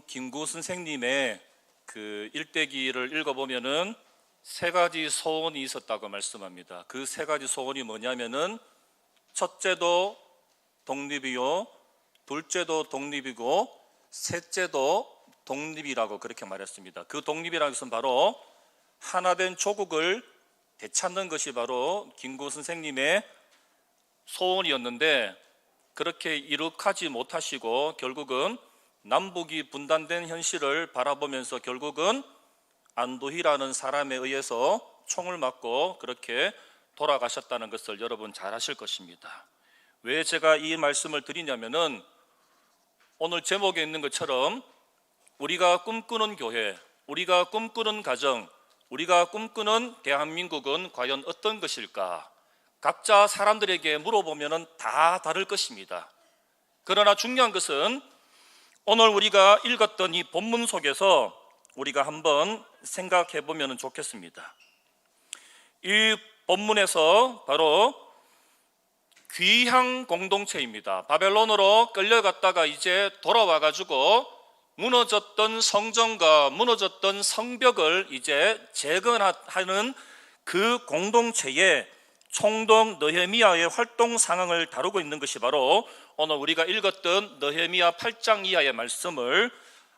김구 선생님의 그 일대기를 읽어보면은 세 가지 소원이 있었다고 말씀합니다. 그 세 가지 소원이 뭐냐면은 첫째도 독립이요, 둘째도 독립이고 셋째도 독립이라고 그렇게 말했습니다. 그 독립이라는 것은 바로 하나된 조국을 되찾는 것이 바로 김구 선생님의 소원이었는데, 그렇게 이룩하지 못하시고 결국은 남북이 분단된 현실을 바라보면서 결국은 안도희라는 사람에 의해서 총을 맞고 그렇게 돌아가셨다는 것을 여러분 잘 아실 것입니다. 왜 제가 이 말씀을 드리냐면은 오늘 제목에 있는 것처럼 우리가 꿈꾸는 교회, 우리가 꿈꾸는 가정, 우리가 꿈꾸는 대한민국은 과연 어떤 것일까? 각자 사람들에게 물어보면 다 다를 것입니다. 그러나 중요한 것은 오늘 우리가 읽었던 이 본문 속에서 우리가 한번 생각해 보면 좋겠습니다. 이 본문에서 바로 귀향 공동체입니다. 바벨론으로 끌려갔다가 이제 돌아와 가지고 무너졌던 성전과 무너졌던 성벽을 이제 재건하는 그 공동체의 총독 느헤미야의 활동 상황을 다루고 있는 것이 바로 오늘 우리가 읽었던 느헤미야 8장 이하의 말씀을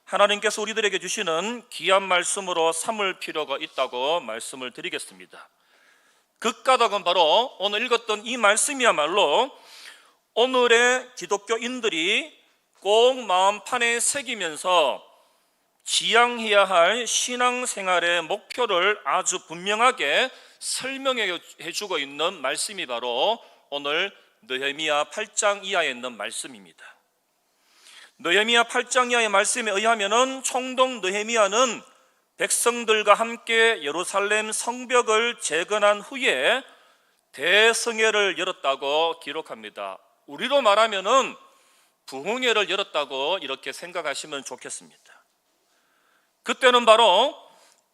하나님께서 우리들에게 주시는 귀한 말씀으로 삼을 필요가 있다고 말씀을 드리겠습니다. 그 까닭은 바로 오늘 읽었던 이 말씀이야말로 오늘의 기독교인들이 꼭 마음판에 새기면서 지향해야 할 신앙생활의 목표를 아주 분명하게 설명해 주고 있는 말씀이 바로 오늘 느헤미야 8장 이하에 있는 말씀입니다. 느헤미야 8장 이하의 말씀에 의하면 총독 느헤미야는 백성들과 함께 예루살렘 성벽을 재건한 후에 대성회를 열었다고 기록합니다. 우리로 말하면 부흥회를 열었다고 이렇게 생각하시면 좋겠습니다. 그때는 바로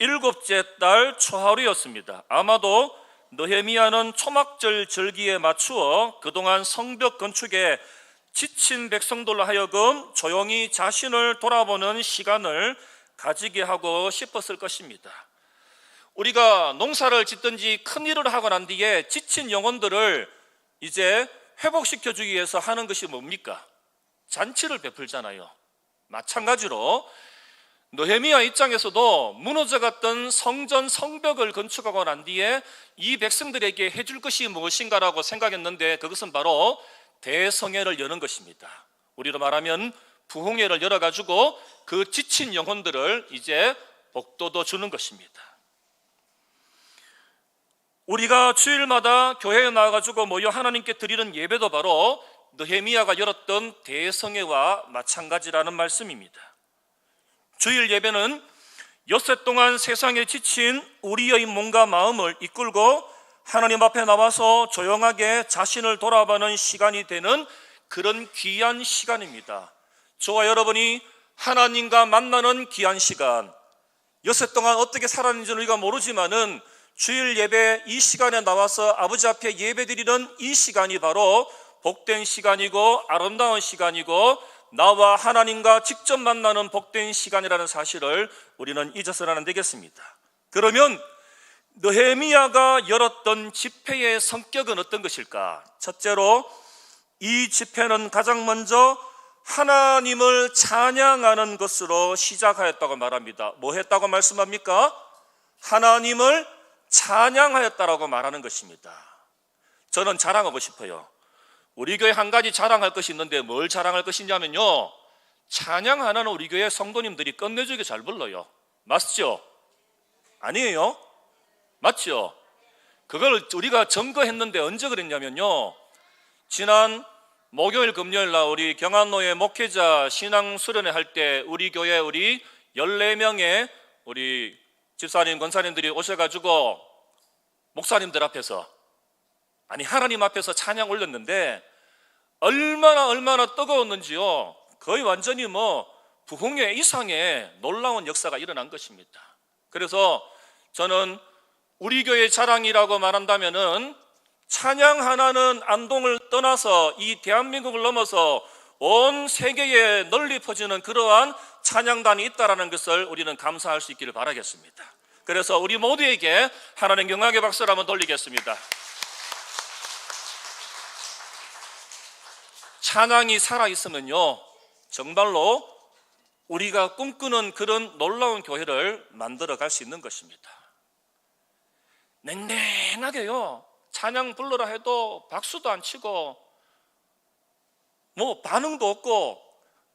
7째 달 초하루였습니다. 아마도 느헤미야는 초막절 절기에 맞추어 그동안 성벽 건축에 지친 백성들로 하여금 조용히 자신을 돌아보는 시간을 가지게 하고 싶었을 것입니다. 우리가 농사를 짓든지 큰 일을 하고 난 뒤에 지친 영혼들을 이제 회복시켜주기 위해서 하는 것이 뭡니까? 잔치를 베풀잖아요. 마찬가지로 느헤미야 입장에서도 무너져갔던 성전 성벽을 건축하고 난 뒤에 이 백성들에게 해줄 것이 무엇인가라고 생각했는데 그것은 바로 대성회를 여는 것입니다. 우리로 말하면 부흥회를 열어가지고 그 지친 영혼들을 이제 복돋워 주는 것입니다. 우리가 주일마다 교회에 나와가지고 모여 하나님께 드리는 예배도 바로 느헤미야가 열었던 대성회와 마찬가지라는 말씀입니다. 주일 예배는 엿새 동안 세상에 지친 우리의 몸과 마음을 이끌고 하나님 앞에 나와서 조용하게 자신을 돌아보는 시간이 되는 그런 귀한 시간입니다. 저와 여러분이 하나님과 만나는 귀한 시간, 엿새 동안 어떻게 살았는지는 우리가 모르지만은 주일 예배 이 시간에 나와서 아버지 앞에 예배드리는 이 시간이 바로 복된 시간이고 아름다운 시간이고 나와 하나님과 직접 만나는 복된 시간이라는 사실을 우리는 잊어서는 안 되겠습니다. 그러면 느헤미야가 열었던 집회의 성격은 어떤 것일까? 첫째로 이 집회는 가장 먼저 하나님을 찬양하는 것으로 시작하였다고 말합니다. 뭐 했다고 말씀합니까? 하나님을 찬양하였다라고 말하는 것입니다. 저는 자랑하고 싶어요. 우리 교회 한 가지 자랑할 것이 있는데 뭘 자랑할 것이냐면요, 찬양하는 우리 교회 성도님들이 끝내주게 잘 불러요. 맞죠? 아니에요? 맞죠? 그걸 우리가 점거했는데 언제 그랬냐면요, 지난 목요일 금요일 날 우리 경안로의 목회자 신앙 수련회 할 때 우리 교회 우리 14명의 우리 집사님 권사님들이 오셔가지고 목사님들 앞에서, 아니 하나님 앞에서 찬양 올렸는데 얼마나 뜨거웠는지요. 거의 완전히 부흥회 이상의 놀라운 역사가 일어난 것입니다. 그래서 저는 우리 교회 자랑이라고 말한다면은 찬양 하나는 안동을 떠나서 이 대한민국을 넘어서 온 세계에 널리 퍼지는 그러한 찬양단이 있다는 것을 우리는 감사할 수 있기를 바라겠습니다. 그래서 우리 모두에게 하나님 경악의 박수를 한번 돌리겠습니다. 찬양이 살아있으면요, 정말로 우리가 꿈꾸는 그런 놀라운 교회를 만들어 갈 수 있는 것입니다. 냉랭하게요, 찬양 불러라 해도 박수도 안 치고 뭐 반응도 없고,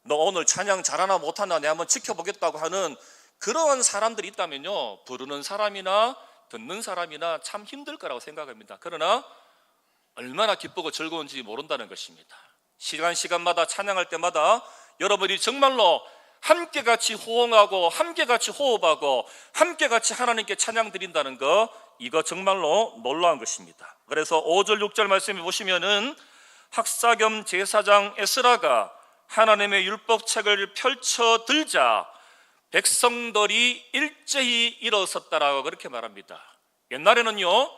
너 오늘 찬양 잘하나 못하나 내가 한번 지켜보겠다고 하는 그러한 사람들이 있다면요, 부르는 사람이나 듣는 사람이나 참 힘들 거라고 생각합니다. 그러나 얼마나 기쁘고 즐거운지 모른다는 것입니다. 시간마다 찬양할 때마다 여러분이 정말로 함께같이 호응하고 함께같이 호흡하고 함께같이 하나님께 찬양 드린다는 거, 이거 정말로 놀라운 것입니다. 그래서 5절 6절 말씀에 보시면은 학사 겸 제사장 에스라가 하나님의 율법책을 펼쳐 들자 백성들이 일제히 일어섰다라고 그렇게 말합니다. 옛날에는요,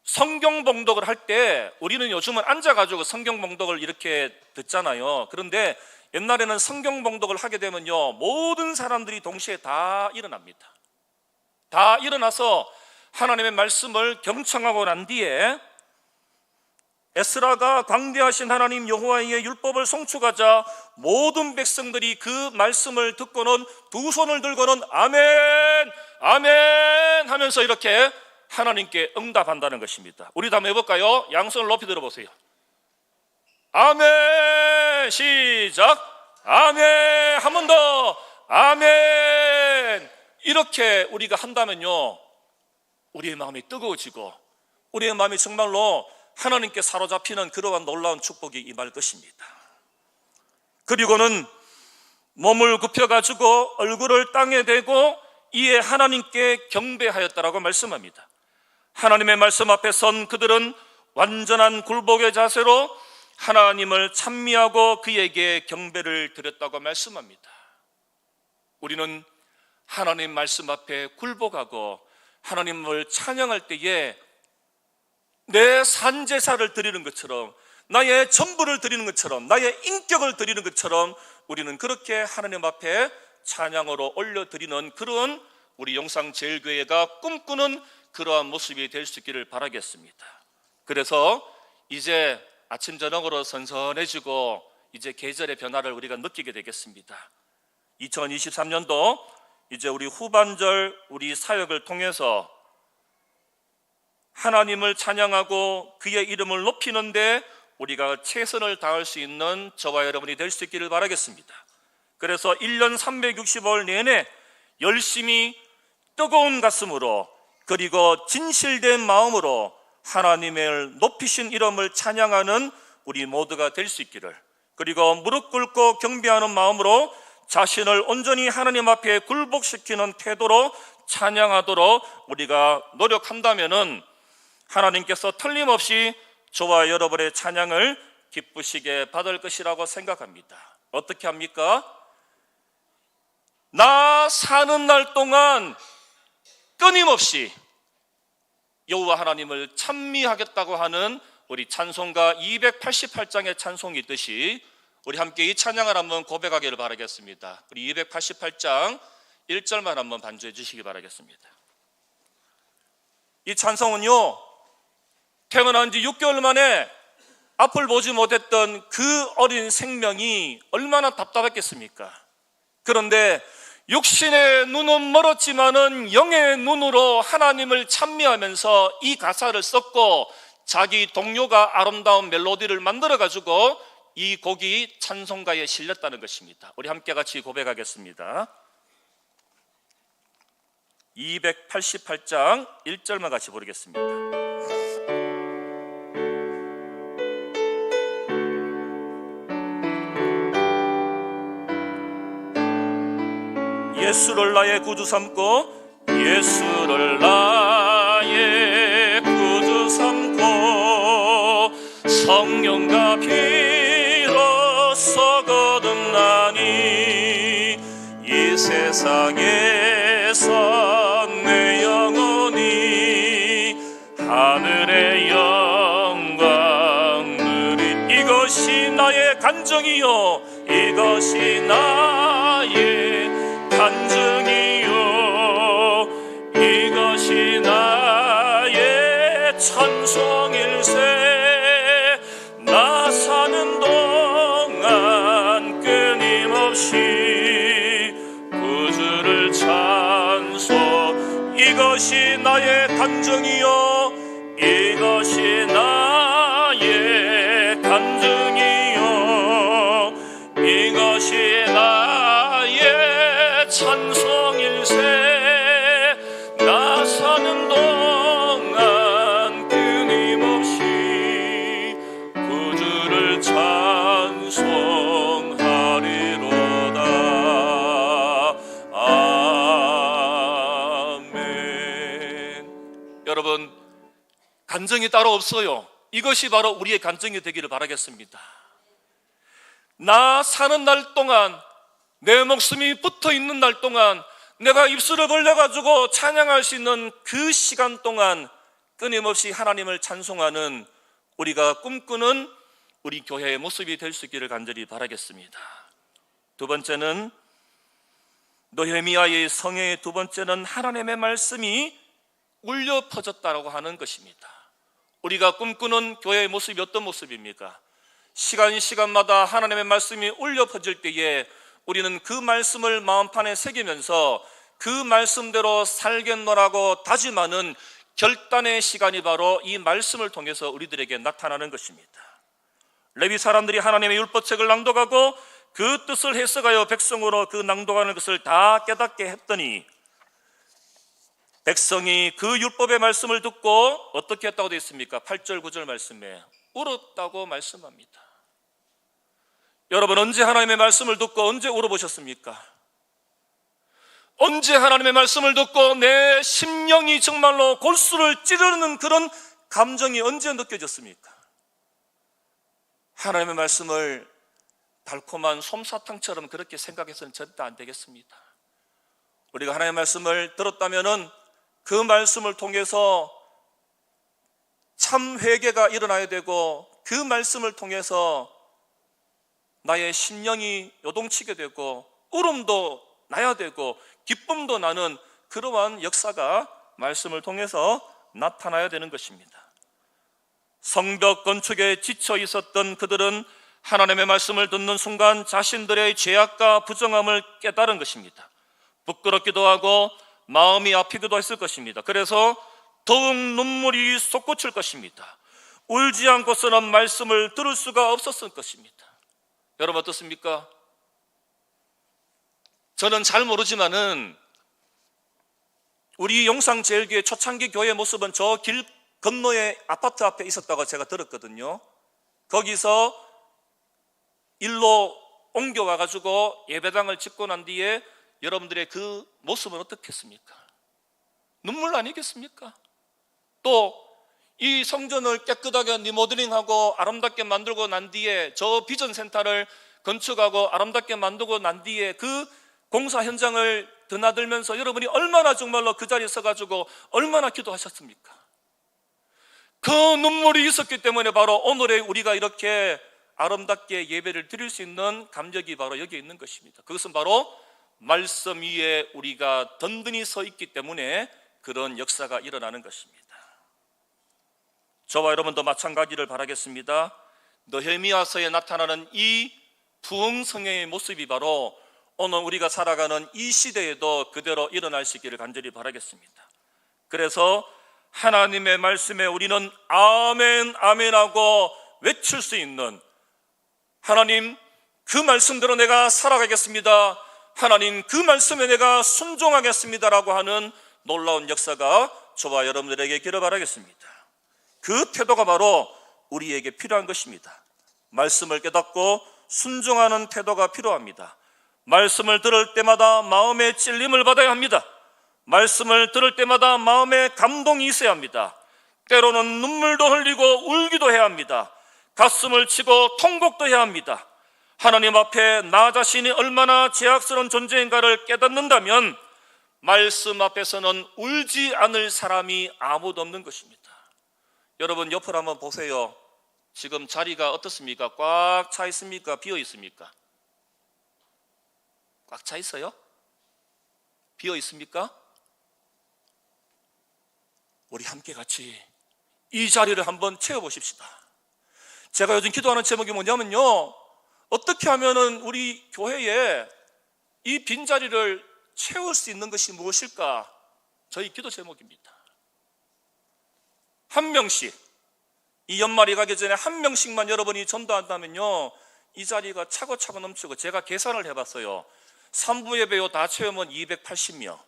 성경 봉독을 할 때 우리는 요즘은 앉아가지고 성경 봉독을 이렇게 듣잖아요. 그런데 옛날에는 성경 봉독을 하게 되면요, 모든 사람들이 동시에 다 일어납니다. 다 일어나서 하나님의 말씀을 경청하고 난 뒤에 에스라가 광대하신 하나님 여호와의 율법을 송축하자 모든 백성들이 그 말씀을 듣고는 두 손을 들고는 아멘 아멘 하면서 이렇게 하나님께 응답한다는 것입니다. 우리도 한번 해볼까요? 양손을 높이 들어보세요. 아멘. 시작. 아멘. 한 번 더. 아멘. 이렇게 우리가 한다면요, 우리의 마음이 뜨거워지고 우리의 마음이 정말로 하나님께 사로잡히는 그러한 놀라운 축복이 임할 것입니다. 그리고는 몸을 굽혀가지고 얼굴을 땅에 대고 이에 하나님께 경배하였다라고 말씀합니다. 하나님의 말씀 앞에 선 그들은 완전한 굴복의 자세로 하나님을 찬미하고 그에게 경배를 드렸다고 말씀합니다. 우리는 하나님 말씀 앞에 굴복하고 하나님을 찬양할 때에 내 산제사를 드리는 것처럼, 나의 전부를 드리는 것처럼, 나의 인격을 드리는 것처럼 우리는 그렇게 하나님 앞에 찬양으로 올려드리는 그런 우리 영상제일교회가 꿈꾸는 그러한 모습이 될 수 있기를 바라겠습니다. 그래서 이제 아침 저녁으로 선선해지고 이제 계절의 변화를 우리가 느끼게 되겠습니다. 2023년도 이제 우리 후반절 우리 사역을 통해서 하나님을 찬양하고 그의 이름을 높이는데 우리가 최선을 다할 수 있는 저와 여러분이 될 수 있기를 바라겠습니다. 그래서 1년 365일 내내 열심히 뜨거운 가슴으로 그리고 진실된 마음으로 하나님을 높이신 이름을 찬양하는 우리 모두가 될 수 있기를, 그리고 무릎 꿇고 경배하는 마음으로 자신을 온전히 하나님 앞에 굴복시키는 태도로 찬양하도록 우리가 노력한다면은 하나님께서 틀림없이 저와 여러분의 찬양을 기쁘시게 받을 것이라고 생각합니다. 어떻게 합니까? 나 사는 날 동안 끊임없이 여호와 하나님을 찬미하겠다고 하는 우리 찬송가 288장의 찬송이 있듯이 우리 함께 이 찬양을 한번 고백하기를 바라겠습니다. 우리 288장 1절만 한번 반주해 주시기 바라겠습니다. 이 찬송은요, 태어난 지 6개월 만에 앞을 보지 못했던 그 어린 생명이 얼마나 답답했겠습니까? 그런데 육신의 눈은 멀었지만은 영의 눈으로 하나님을 찬미하면서 이 가사를 썼고 자기 동료가 아름다운 멜로디를 만들어가지고 이 곡이 찬송가에 실렸다는 것입니다. 우리 함께 같이 고백하겠습니다. 288장 1절만 같이 부르겠습니다. 예수를 나의 구주 삼고 예수를 나의 구주 삼고 성령과 피로써 거듭나니 이 세상에서 내 영혼이 하늘의 영광 누리, 이것이 나의 간정이요 이것이 나 끊임없이 구주를 찬송. 이것이 나의 간증이요, 이것이 나의 간증이요, 이것이 나의 찬송일세. 나 사는 동안 끊임없이 구주를 찬송하리로다. 아멘. 여러분, 간증이 따로 없어요. 이것이 바로 우리의 간증이 되기를 바라겠습니다. 나 사는 날 동안, 내 목숨이 붙어있는 날 동안, 내가 입술을 벌려가지고 찬양할 수 있는 그 시간 동안 끊임없이 하나님을 찬송하는 우리가 꿈꾸는 우리 교회의 모습이 될 수 있기를 간절히 바라겠습니다. 두 번째는 느헤미야의 성회의 두 번째는 하나님의 말씀이 울려 퍼졌다고 하는 것입니다. 우리가 꿈꾸는 교회의 모습이 어떤 모습입니까? 시간마다 하나님의 말씀이 울려 퍼질 때에 우리는 그 말씀을 마음판에 새기면서 그 말씀대로 살겠노라고 다짐하는 결단의 시간이 바로 이 말씀을 통해서 우리들에게 나타나는 것입니다. 레위 사람들이 하나님의 율법책을 낭독하고 그 뜻을 해석하여 백성으로 그 낭독하는 것을 다 깨닫게 했더니 백성이 그 율법의 말씀을 듣고 어떻게 했다고 되어 있습니까? 8절 9절 말씀에 울었다고 말씀합니다. 여러분, 언제 하나님의 말씀을 듣고 언제 울어보셨습니까? 언제 하나님의 말씀을 듣고 내 심령이 정말로 골수를 찌르는 그런 감정이 언제 느껴졌습니까? 하나님의 말씀을 달콤한 솜사탕처럼 그렇게 생각해서는 절대 안 되겠습니다. 우리가 하나님의 말씀을 들었다면은 그 말씀을 통해서 참 회개가 일어나야 되고, 그 말씀을 통해서 나의 심령이 요동치게 되고 울음도 나야 되고 기쁨도 나는 그러한 역사가 말씀을 통해서 나타나야 되는 것입니다. 성벽 건축에 지쳐 있었던 그들은 하나님의 말씀을 듣는 순간 자신들의 죄악과 부정함을 깨달은 것입니다. 부끄럽기도 하고 마음이 아프기도 했을 것입니다. 그래서 더욱 눈물이 솟구칠 것입니다. 울지 않고서는 말씀을 들을 수가 없었을 것입니다. 여러분 어떻습니까? 저는 잘 모르지만은 우리 용상제일교회 초창기 교회의 모습은 저 길 건너에 아파트 앞에 있었다고 제가 들었거든요. 거기서 일로 옮겨와가지고 예배당을 짓고 난 뒤에 여러분들의 그 모습은 어떻겠습니까? 눈물 아니겠습니까? 또 이 성전을 깨끗하게 리모델링하고 아름답게 만들고 난 뒤에 저 비전센터를 건축하고 아름답게 만들고 난 뒤에 그 공사 현장을 드나들면서 여러분이 얼마나 정말로 그 자리에 서가지고 얼마나 기도하셨습니까? 그 눈물이 있었기 때문에 바로 오늘의 우리가 이렇게 아름답게 예배를 드릴 수 있는 감격이 바로 여기에 있는 것입니다. 그것은 바로 말씀 위에 우리가 든든히 서 있기 때문에 그런 역사가 일어나는 것입니다. 저와 여러분도 마찬가지를 바라겠습니다. 느헤미야서에 나타나는 이 부흥성회의 모습이 바로 오늘 우리가 살아가는 이 시대에도 그대로 일어날 수 있기를 간절히 바라겠습니다. 그래서 하나님의 말씀에 우리는 아멘 아멘하고 외칠 수 있는, 하나님 그 말씀대로 내가 살아가겠습니다, 하나님 그 말씀에 내가 순종하겠습니다라고 하는 놀라운 역사가 저와 여러분들에게 있기를 바라겠습니다. 그 태도가 바로 우리에게 필요한 것입니다. 말씀을 깨닫고 순종하는 태도가 필요합니다. 말씀을 들을 때마다 마음의 찔림을 받아야 합니다. 말씀을 들을 때마다 마음에 감동이 있어야 합니다. 때로는 눈물도 흘리고 울기도 해야 합니다. 가슴을 치고 통곡도 해야 합니다. 하나님 앞에 나 자신이 얼마나 죄악스러운 존재인가를 깨닫는다면 말씀 앞에서는 울지 않을 사람이 아무도 없는 것입니다. 여러분 옆을 한번 보세요. 지금 자리가 어떻습니까? 꽉 차 있습니까? 비어 있습니까? 꽉 차 있어요? 비어 있습니까? 우리 함께 같이 이 자리를 한번 채워보십시다. 제가 요즘 기도하는 제목이 뭐냐면요, 어떻게 하면은 우리 교회에 이 빈자리를 채울 수 있는 것이 무엇일까? 저희 기도 제목입니다. 한 명씩, 이 연말이 가기 전에 한 명씩만 여러분이 전도한다면요, 이 자리가 차고차고 넘치고, 제가 계산을 해봤어요. 3부 예배요 다 채우면 280명,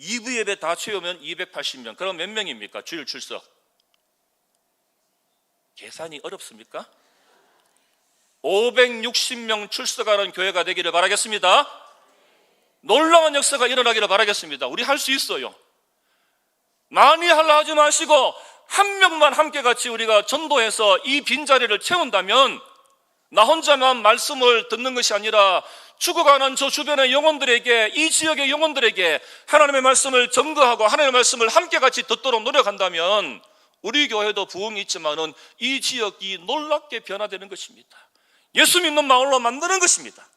2부 예배 다 채우면 280명. 그럼 몇 명입니까? 주일 출석. 계산이 어렵습니까? 560명 출석하는 교회가 되기를 바라겠습니다. 놀라운 역사가 일어나기를 바라겠습니다. 우리 할 수 있어요. 많이 하려 하지 마시고 한 명만 함께 같이 우리가 전도해서 이 빈자리를 채운다면, 나 혼자만 말씀을 듣는 것이 아니라 죽어가는 저 주변의 영혼들에게, 이 지역의 영혼들에게 하나님의 말씀을 증거하고 하나님의 말씀을 함께 같이 듣도록 노력한다면 우리 교회도 부흥이 있지만은 이 지역이 놀랍게 변화되는 것입니다. 예수 믿는 마을로 만드는 것입니다.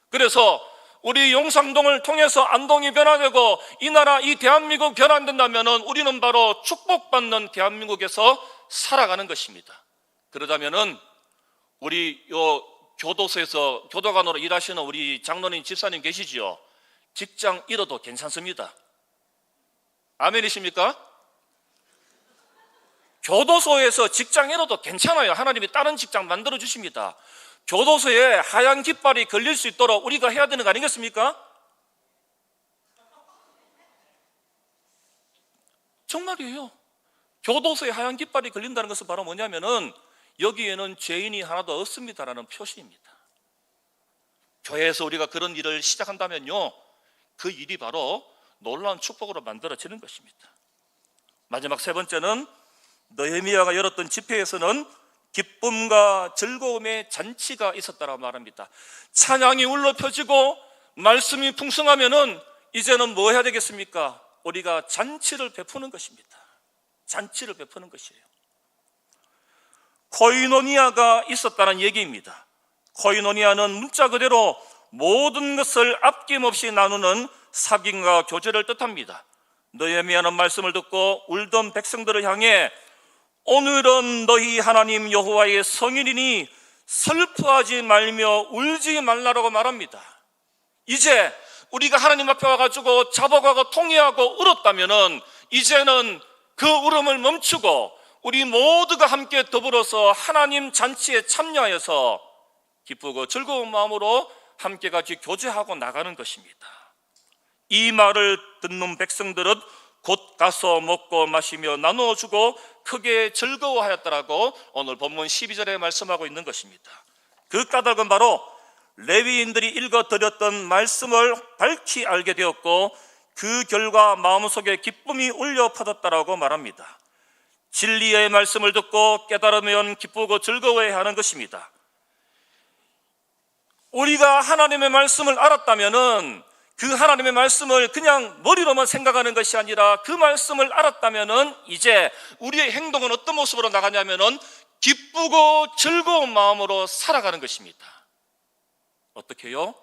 그래서 우리 용산동을 통해서 안동이 변화되고 이 나라, 이 대한민국 변화된다면은 우리는 바로 축복받는 대한민국에서 살아가는 것입니다. 그러자면은 우리 요 교도소에서 교도관으로 일하시는 우리 장로님, 집사님 계시지요? 직장 잃어도 괜찮습니다. 아멘이십니까? 교도소에서 직장 잃어도 괜찮아요. 하나님이 다른 직장 만들어 주십니다. 교도소에 하얀 깃발이 걸릴 수 있도록 우리가 해야 되는 거 아니겠습니까? 정말이에요. 교도소에 하얀 깃발이 걸린다는 것은 바로 뭐냐면은 여기에는 죄인이 하나도 없습니다라는 표시입니다. 교회에서 우리가 그런 일을 시작한다면요, 그 일이 바로 놀라운 축복으로 만들어지는 것입니다. 마지막 세 번째는 느헤미야가 열었던 집회에서는 기쁨과 즐거움의 잔치가 있었다고 말합니다. 찬양이 울려 펴지고 말씀이 풍성하면은 이제는 뭐 해야 되겠습니까? 우리가 잔치를 베푸는 것입니다. 잔치를 베푸는 것이에요. 코이노니아가 있었다는 얘기입니다. 코이노니아는 문자 그대로 모든 것을 아낌없이 나누는 사귐과 교제를 뜻합니다. 느헤미야는 말씀을 듣고 울던 백성들을 향해 오늘은 너희 하나님 여호와의 성일이니 슬퍼하지 말며 울지 말라라고 말합니다. 이제 우리가 하나님 앞에 와가지고 자복하고 통회하고 울었다면은 이제는 그 울음을 멈추고 우리 모두가 함께 더불어서 하나님 잔치에 참여해서 기쁘고 즐거운 마음으로 함께 같이 교제하고 나가는 것입니다. 이 말을 듣는 백성들은 곧 가서 먹고 마시며 나누어주고 크게 즐거워하였다라고 오늘 본문 12절에 말씀하고 있는 것입니다. 그 까닭은 바로 레위인들이 읽어드렸던 말씀을 밝히 알게 되었고 그 결과 마음속에 기쁨이 울려 퍼졌다라고 말합니다. 진리의 말씀을 듣고 깨달으면 기쁘고 즐거워해야 하는 것입니다. 우리가 하나님의 말씀을 알았다면은 그 하나님의 말씀을 그냥 머리로만 생각하는 것이 아니라 그 말씀을 알았다면은 이제 우리의 행동은 어떤 모습으로 나가냐면은 기쁘고 즐거운 마음으로 살아가는 것입니다. 어떻게요?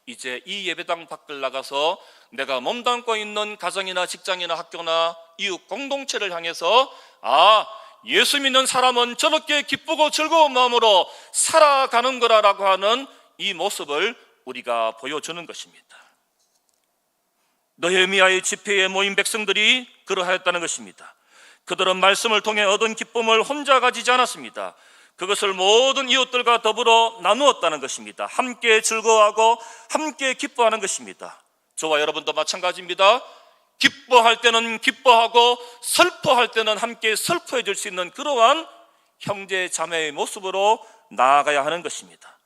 이제 이 예배당 밖을 나가서 내가 몸담고 있는 가정이나 직장이나 학교나 이웃 공동체를 향해서 예수 믿는 사람은 저렇게 기쁘고 즐거운 마음으로 살아가는 거라고 하는 이 모습을 우리가 보여주는 것입니다. 느헤미야의 집회에 모인 백성들이 그러하였다는 것입니다. 그들은 말씀을 통해 얻은 기쁨을 혼자 가지지 않았습니다. 그것을 모든 이웃들과 더불어 나누었다는 것입니다. 함께 즐거워하고 함께 기뻐하는 것입니다. 저와 여러분도 마찬가지입니다. 기뻐할 때는 기뻐하고 슬퍼할 때는 함께 슬퍼해 줄 수 있는 그러한 형제 자매의 모습으로 나아가야 하는 것입니다.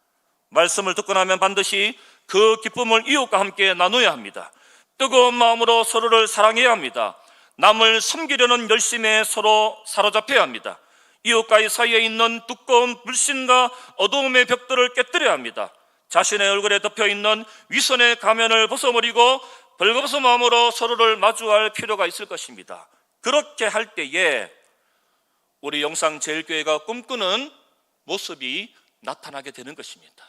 말씀을 듣고 나면 반드시 그 기쁨을 이웃과 함께 나누어야 합니다. 뜨거운 마음으로 서로를 사랑해야 합니다. 남을 섬기려는 열심에 서로 사로잡혀야 합니다. 이웃과의 사이에 있는 두꺼운 불신과 어두움의 벽들을 깨뜨려야 합니다. 자신의 얼굴에 덮여있는 위선의 가면을 벗어버리고 벌거벗은 마음으로 서로를 마주할 필요가 있을 것입니다. 그렇게 할 때에 우리 영상제일교회가 꿈꾸는 모습이 나타나게 되는 것입니다.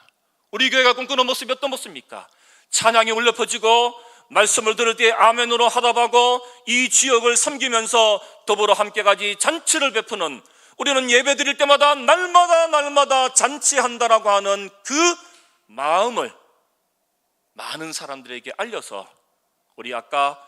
우리 교회가 꿈꾸는 모습이 어떤 모습입니까? 찬양이 울려 퍼지고 말씀을 들을 때 아멘으로 화답하고 이 지역을 섬기면서 더불어 함께 가지 잔치를 베푸는 우리는 예배 드릴 때마다 날마다 잔치한다라고 하는 그 마음을 많은 사람들에게 알려서 우리 아까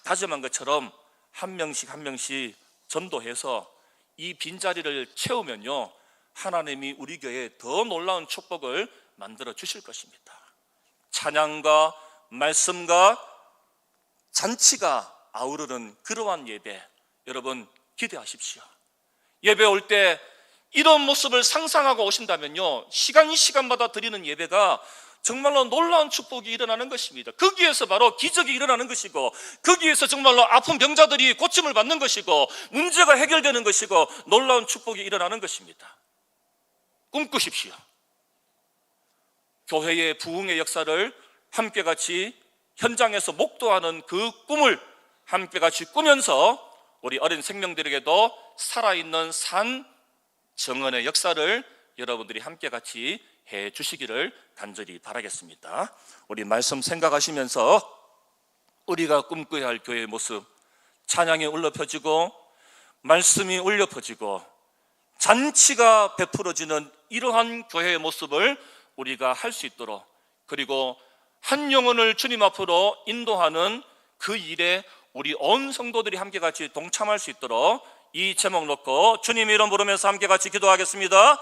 다짐한 것처럼 한 명씩 전도해서 이 빈자리를 채우면요, 하나님이 우리 교회에 더 놀라운 축복을 만들어 주실 것입니다. 찬양과 말씀과 잔치가 아우르는 그러한 예배, 여러분 기대하십시오. 예배 올 때 이런 모습을 상상하고 오신다면요, 시간마다 드리는 예배가 정말로 놀라운 축복이 일어나는 것입니다. 거기에서 바로 기적이 일어나는 것이고, 거기에서 정말로 아픈 병자들이 고침을 받는 것이고, 문제가 해결되는 것이고, 놀라운 축복이 일어나는 것입니다. 꿈꾸십시오. 교회의 부흥의 역사를 함께 같이 현장에서 목도하는 그 꿈을 함께 같이 꾸면서 우리 어린 생명들에게도 살아있는 산 정언의 역사를 여러분들이 함께 같이 해 주시기를 간절히 바라겠습니다. 우리 말씀 생각하시면서 우리가 꿈꿔야 할 교회의 모습, 찬양이 울려 퍼지고 말씀이 울려 퍼지고 잔치가 베풀어지는 이러한 교회의 모습을 우리가 할 수 있도록, 그리고 한 영혼을 주님 앞으로 인도하는 그 일에 우리 온 성도들이 함께 같이 동참할 수 있도록 이 제목 놓고 주님 이름 부르면서 함께 같이 기도하겠습니다.